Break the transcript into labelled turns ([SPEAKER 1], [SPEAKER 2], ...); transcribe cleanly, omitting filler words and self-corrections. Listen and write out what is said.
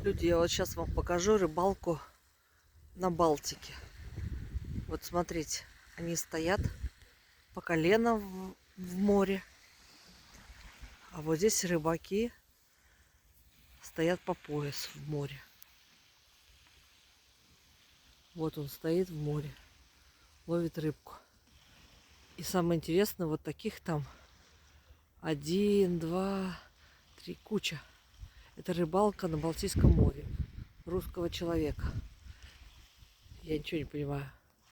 [SPEAKER 1] Люди, я вот сейчас вам покажу рыбалку на Балтике. Вот смотрите, они стоят по колено в море. А вот здесь рыбаки стоят по пояс в море. Вот он стоит в море, ловит рыбку. И самое интересное, вот таких там 1, 2, 3, куча. Это рыбалка на Балтийском море русского человека. Я ничего не понимаю.